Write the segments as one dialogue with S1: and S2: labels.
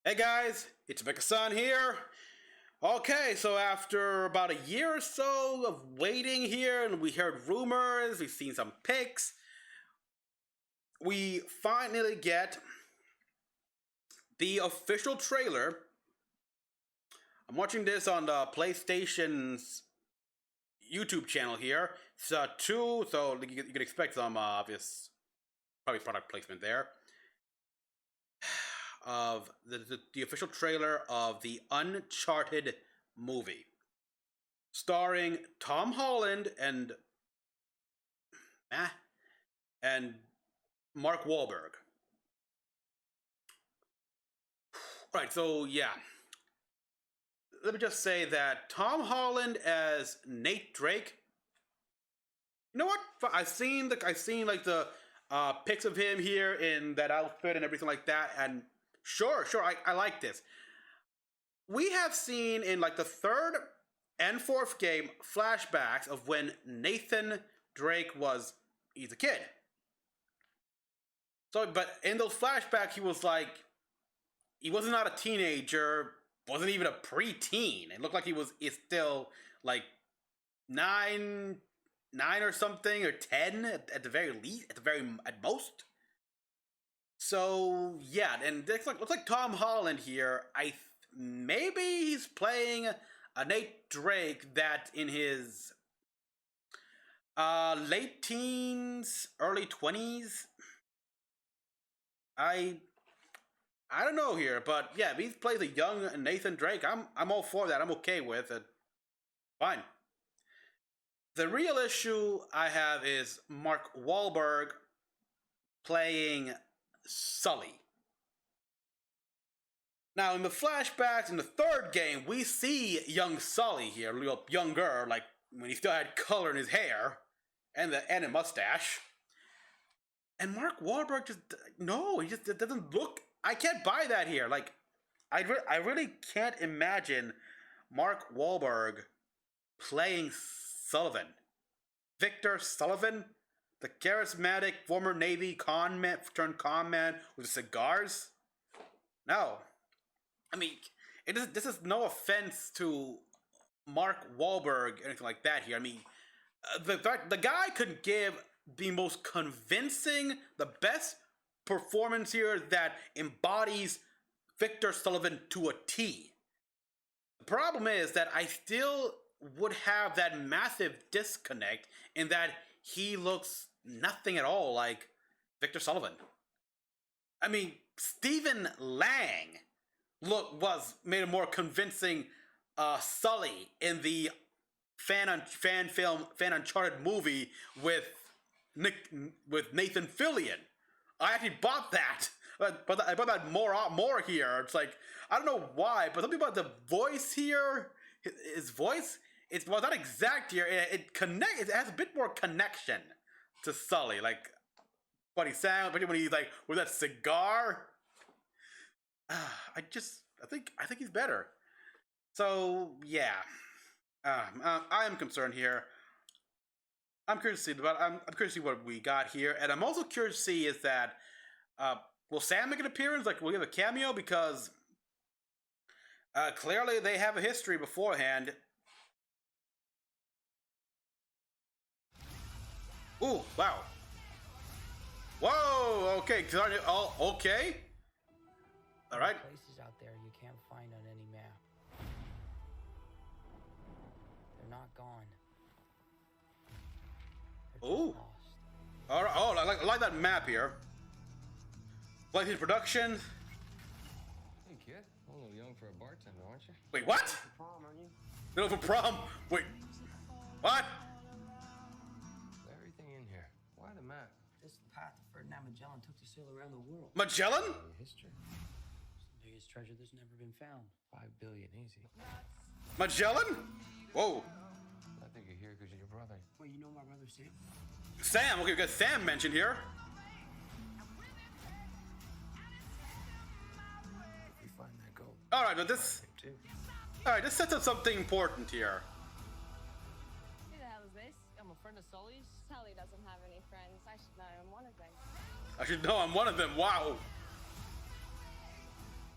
S1: Hey guys, it's Mecha-san here. Okay, so after about a year or so of waiting here, and we heard rumors, we've seen some pics, we finally get the official trailer. I'm watching this on the PlayStation's YouTube channel here. It's 2, so you can expect some obvious, probably product placement there. Of the official trailer of the Uncharted movie, starring Tom Holland and Mark Wahlberg. Right, so yeah, let me just say that Tom Holland as Nate Drake. You know what? I've seen like the pics of him here in that outfit and everything like that, and sure, I like this. We have seen in like the third and fourth game flashbacks of when Nathan Drake he's a kid. So, but in those flashbacks, he was not a teenager, wasn't even a preteen. It looked like is still like nine, nine or something, or 10 at the very least, at most. So yeah, and it looks like Tom Holland here. Maybe he's playing a Nate Drake that in his late teens, early 20s. I don't know here, but yeah, if he plays a young Nathan Drake, I'm all for that. I'm okay with it. Fine. The real issue I have is Mark Wahlberg playing Sully. Now, in the flashbacks in the third game, we see young Sully here, a little younger, like when he still had color in his hair and a mustache. And Mark Wahlberg he just doesn't look. I can't buy that here. Like, I really can't imagine Mark Wahlberg playing Sullivan. Victor Sullivan, the charismatic former Navy turned con man with cigars. No, I mean, this is no offense to Mark Wahlberg or anything like that here. I mean, the guy could give the most convincing, the best performance here that embodies Victor Sullivan to a T. The problem is that I still would have that massive disconnect in that he looks nothing at all like Victor Sullivan. I mean, Stephen Lang made a more convincing Sully in the fan Uncharted movie with Nathan Fillion. I actually bought that, but I bought that more here. It's like, I don't know why, but something about the voice here, his voice, it's not exact here. It has a bit more connection to Sully, like what he sounds, when he's like with that cigar. I think he's better. So yeah, I am concerned here. I'm curious to see, I'm curious to see what we got here, and I'm also curious to see is that will Sam make an appearance? Like, will he have a cameo? Because clearly they have a history beforehand. Ooh, wow. Whoa, okay, okay. All right.
S2: Places out there you can't find on any map. They're not gone. They're
S1: Ooh. All right. Oh, I like that map here. Like his production.
S3: Hey kid, a little young for a bartender, aren't you?
S1: Wait, what?
S2: For prom, aren't you?
S1: Middle for prom. Wait, what?
S3: Everything in here. Why the map?
S2: This is the path that Ferdinand Magellan took to sail around the world.
S1: Magellan?
S3: History.
S2: It's the biggest treasure that's never been found.
S3: 5 billion easy.
S1: Magellan? Whoa.
S3: I think you're here because you're your brother.
S2: Well, you know my brother Sam?
S1: Sam. Okay, we got Sam mentioned here.
S3: If we find that gold.
S1: All right, but this.
S3: Too.
S1: All right, this sets up something important here.
S4: Who the hell is this? I'm a friend of Sully's. Sully doesn't have any friends. I should know I'm one of them.
S1: I should know I'm one of them. Wow.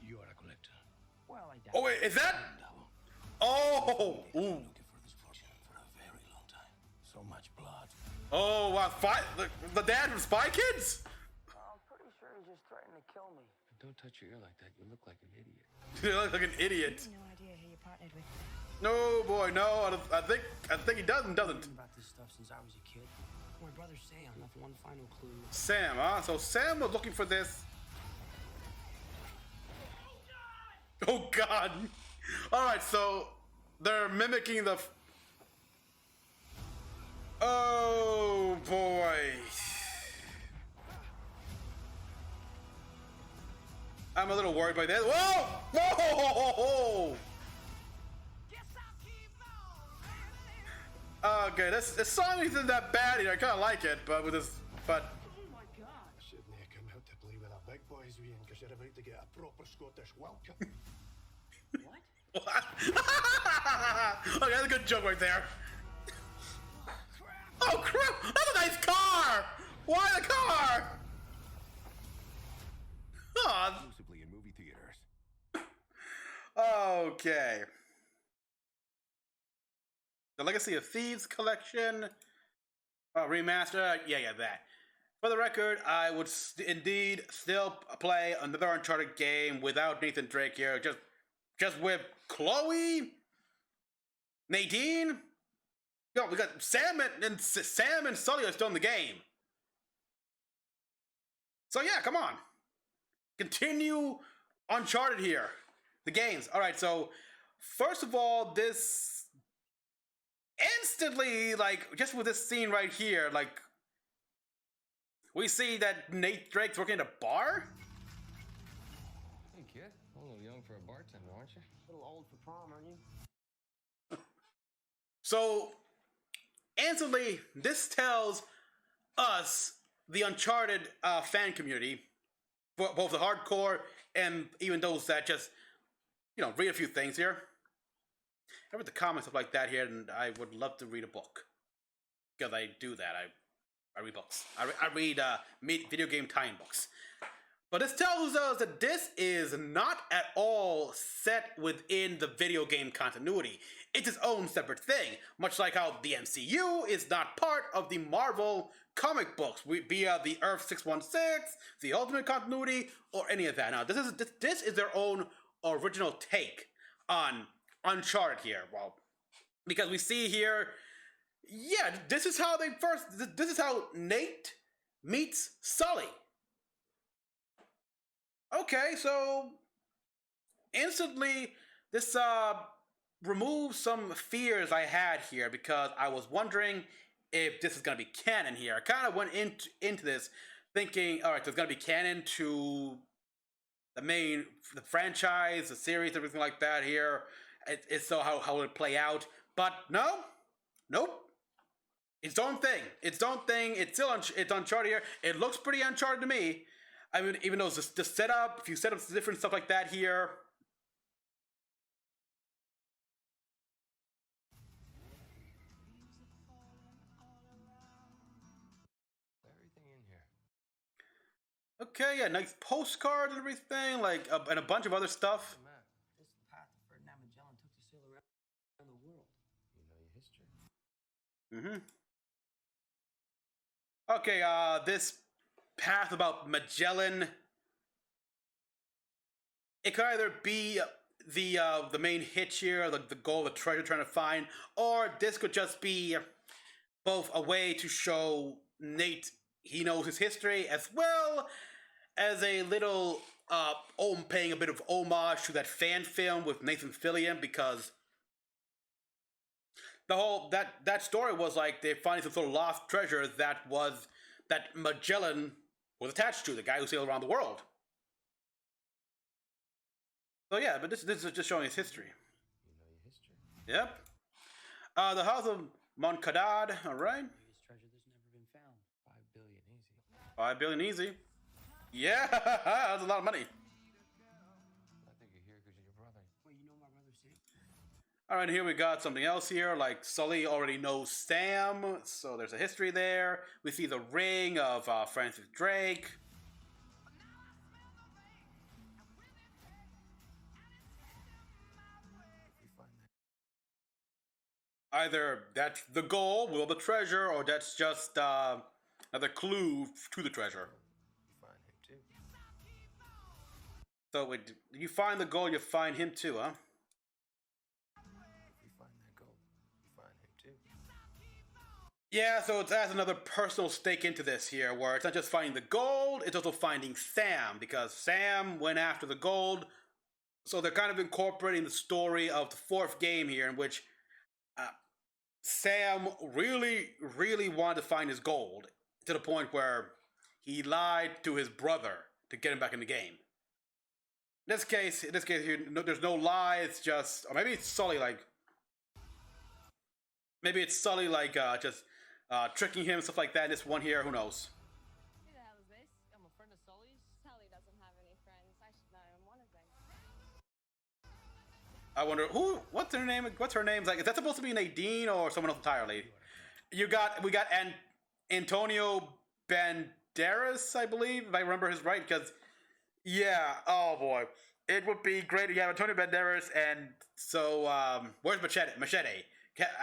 S3: You are a collector.
S2: doubt.
S1: Oh wait, is that? Oh, ooh.
S5: Looking for this project for a very long time. So much blood.
S1: Oh wow, the dad from Spy Kids?
S2: I'm pretty sure he's just threatening to kill me.
S3: Don't touch your ear like that. You look like an idiot.
S1: You look like an idiot.
S6: No idea who you partnered with.
S1: No boy, no. I think he doesn't.
S2: I've known about this stuff since I was a kid. My brother Sam left one final clue.
S1: Sam, huh? So Sam was looking for this. Oh God! All right, so they're mimicking the. Oh boy! I'm a little worried by this. Whoa! Whoa! Okay, this song isn't that bad either. I kind of like it, but with this, but.
S5: Shouldn't you come out to play with the big boys, Ian, because you're about to get a proper Scottish welcome.
S1: What? Okay, that's a good joke right there. Oh crap! That's a nice car! Why the car? Oh.
S5: Exclusively in movie theaters.
S1: Okay. The Legacy of Thieves collection. Remaster. Yeah, that. For the record, I would indeed still play another Uncharted game without Nathan Drake here. Just with Chloe, Nadine. Yo, we got Sam and Sully are still in the game. So yeah, come on. Continue Uncharted here. The games. Alright, so first of all, this instantly, like, just with this scene right here, like, we see that Nate Drake's working at a bar?
S3: Hey, kid. A little young for a bartender, aren't you?
S2: A little old for prom, aren't you?
S1: So, instantly, this tells us, the Uncharted fan community, both the hardcore and even those that just, read a few things here. I read the comments, stuff like that here, and I would love to read a book. Because I do that. I read books. I read video game tie-in books. But this tells us that this is not at all set within the video game continuity. It's its own separate thing, much like how the MCU is not part of the Marvel comic books, via the Earth 616, the Ultimate Continuity, or any of that. Now, this is their own original take on Uncharted here. Well, because we see here, yeah, this is how this is how Nate meets Sully. Okay, so instantly this removes some fears I had here, because I was wondering if this is going to be canon here. I kind of went into this thinking, all right, there's going to be canon to the franchise, the series, everything like that here. It's so how it would play out. But no, nope. Its own thing. Its own thing. It's still it's Uncharted here. It looks pretty Uncharted to me. I mean, even though it's the setup, if you set up different stuff like that here.
S3: Everything in here.
S1: Okay, yeah, nice postcard and everything, like, and a bunch of other stuff.
S3: The map.
S2: This is the path that Ferdinand Magellan took to sail around the world.
S3: You know your history.
S1: Okay, this path about Magellan, it could either be the main hitch here, the goal, the treasure trying to find, or this could just be both a way to show Nate he knows his history, as well as a little paying a bit of homage to that fan film with Nathan Fillion, because the whole that story was like they finding some sort of lost treasure that Magellan was attached to, the guy who sailed around the world. So yeah, but this is just showing his history.
S3: You know your history.
S1: Yep. The House of Moncadad, alright.
S2: Biggest treasure that's never been found.
S3: 5 billion easy.
S1: 5 billion easy. Yeah, that's a lot of money.
S3: I think you're here because of your brother.
S2: Wait, you know my brother Sam?
S1: Alright, here we got something else here, like Sully already knows Sam, so there's a history there. We see the ring of Francis Drake. Either that's the goal, will the treasure, or that's just another clue to the treasure.
S5: You find him too.
S1: So wait, you find the goal, you find him too, huh?
S5: If we find that gold, you find him too.
S1: Yeah, so it adds another personal stake into this here, where it's not just finding the gold, it's also finding Sam, because Sam went after the gold. So they're kind of incorporating the story of the fourth game here, in which Sam really, really wanted to find his gold to the point where he lied to his brother to get him back in the game. In this case here, there's no lie. It's just, or maybe it's Sully just tricking him, stuff like that. This one here, who knows?
S4: Who the hell is this? I'm a friend of Sully's. Sally doesn't have any friends. I should know him one of them.
S1: I wonder what's her name? What's her name? Like, is that supposed to be Nadine or someone else entirely? We got Antonio Banderas, I believe, if I remember his right. Because yeah, oh boy, it would be great if you have Antonio Banderas, and so where's Machete?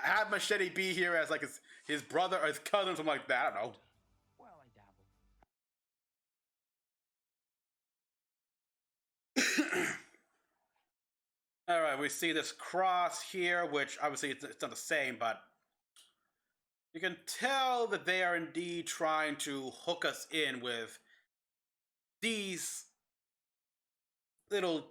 S1: Have Machete be here as like his brother or his cousin, something like that. I don't know.
S2: Well, I dabble.
S1: All right, we see this cross here, which obviously it's not the same, but you can tell that they are indeed trying to hook us in with these little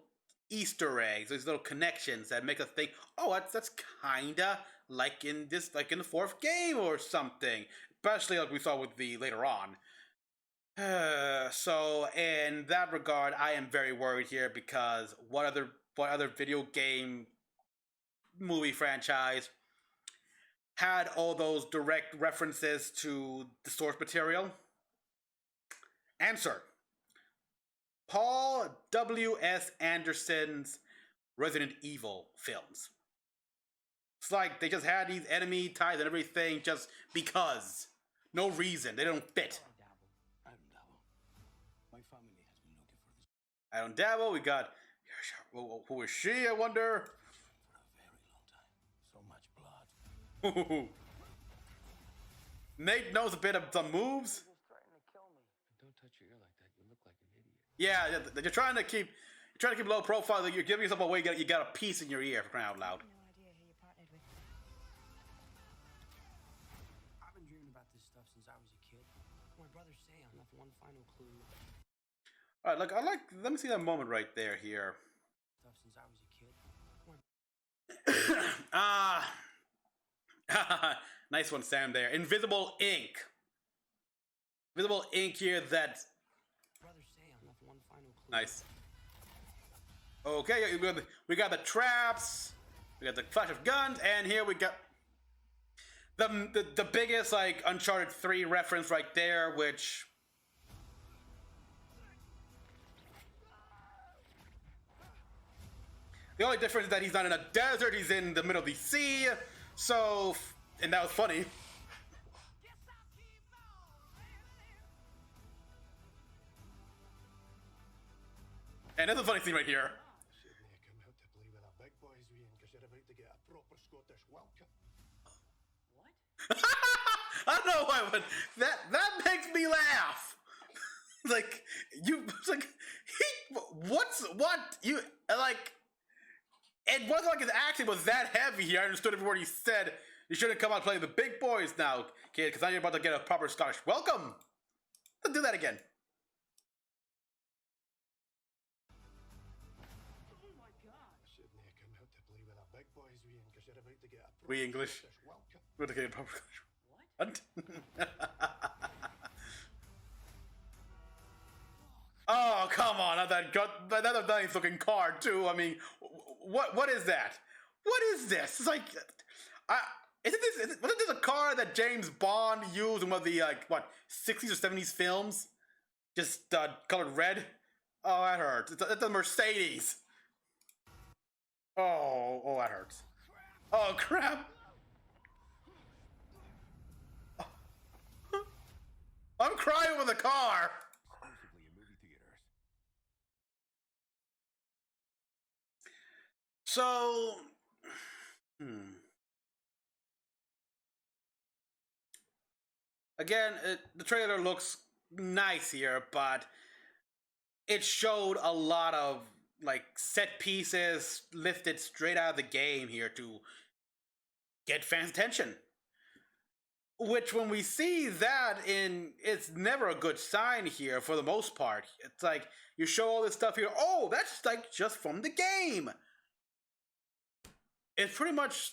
S1: Easter eggs, these little connections that make us think, oh, that's kinda like in the fourth game or something. Especially like we saw with the later on. So in that regard, I am very worried here because what other video game movie franchise had all those direct references to the source material? Answer: Paul W.S. Anderson's Resident Evil films. It's like they just had these enemy ties and everything just because. No reason. They don't fit.
S2: I dabble. My family has been looking for this
S1: I don't dabble. We got... Who is she, I wonder?
S2: for a very long time. So much blood.
S1: Nate knows a bit of some moves.
S3: Just threatened to kill me. Don't touch your ear like that. You look like an idiot.
S1: Yeah, you're trying to keep low profile. You're giving yourself away. You got a piece in your ear, for crying out loud.
S4: No idea who you partnered with.
S2: I've been dreaming about this stuff since I was a kid. My brother Sam left one final clue.
S1: All right, let me see that moment right there here.
S2: Stuff since I was a kid.
S1: Nice one, Sam. There, invisible ink. Invisible ink here. That
S2: Brother Sam left one final clue.
S1: nice. Okay, we got the traps. We got the flash of guns, and here we got the biggest like Uncharted 3 reference right there, which. The only difference is that he's not in a desert, he's in the middle of the sea. So, and that was funny. And there's a funny scene right here.
S5: Shouldn't you come out to play with the big boys, Ian, because you're about to get a proper Scottish welcome.
S1: I don't know why, but that makes me laugh. Like, it wasn't like his accent was that heavy here. I understood every word he said. You shouldn't come out playing the big boys now, kid, because now you're about to get a proper Scottish welcome. Let's do that again.
S5: Shouldn't you come out to play with the big boys, Ian, because you're about to get a proper
S1: We English.
S5: Scottish welcome.
S1: We're to get a proper Scottish. What? Oh, come on! Another nice looking car too. I mean, what is that? What is this? It's like, wasn't this a car that James Bond used in one of the 60s or 70s films? Just colored red. Oh, that hurts. It's a Mercedes. Oh, that hurts. Oh crap! I'm crying with a car.
S5: Exclusively in movie theaters.
S1: So, Again, the trailer looks nice here, but it showed a lot of like set pieces lifted straight out of the game here to get fans' attention. Which, when we see that it's never a good sign here for the most part. It's like you show all this stuff here. Oh, that's like just from the game. It's pretty much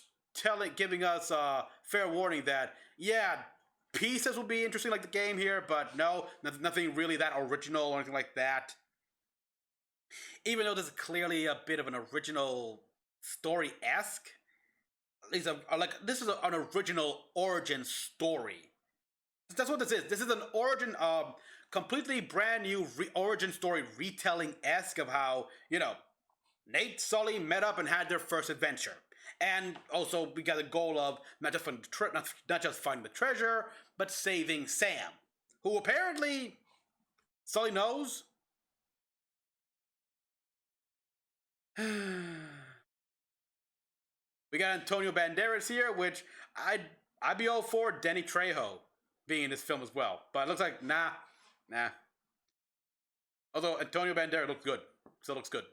S1: giving us a fair warning that yeah, pieces will be interesting like the game here, but no, nothing really that original or anything like that. Even though this is clearly a bit of an original story-esque, this is an original origin story. That's what this is. This is an origin, completely brand new origin story retelling-esque of how, Nate, Sully met up and had their first adventure. And also, we got the goal of not just finding the treasure, but saving Sam, who apparently Sully knows. We got Antonio Banderas here, which I'd be all for Danny Trejo being in this film as well. But it looks like, nah. Although Antonio Banderas looks good. Still looks good.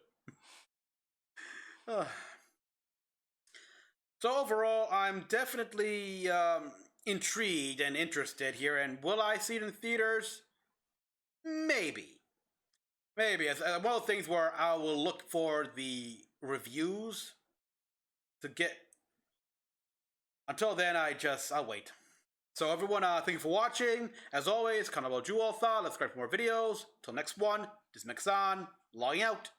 S1: So overall, I'm definitely intrigued and interested here. And will I see it in theaters? Maybe. It's one of the things where I will look for the reviews to get. Until then, I'll wait. So everyone, thank you for watching. As always, comment below what you all thought. Let's subscribe for more videos. Till next one, this is Mecha-san, logging out.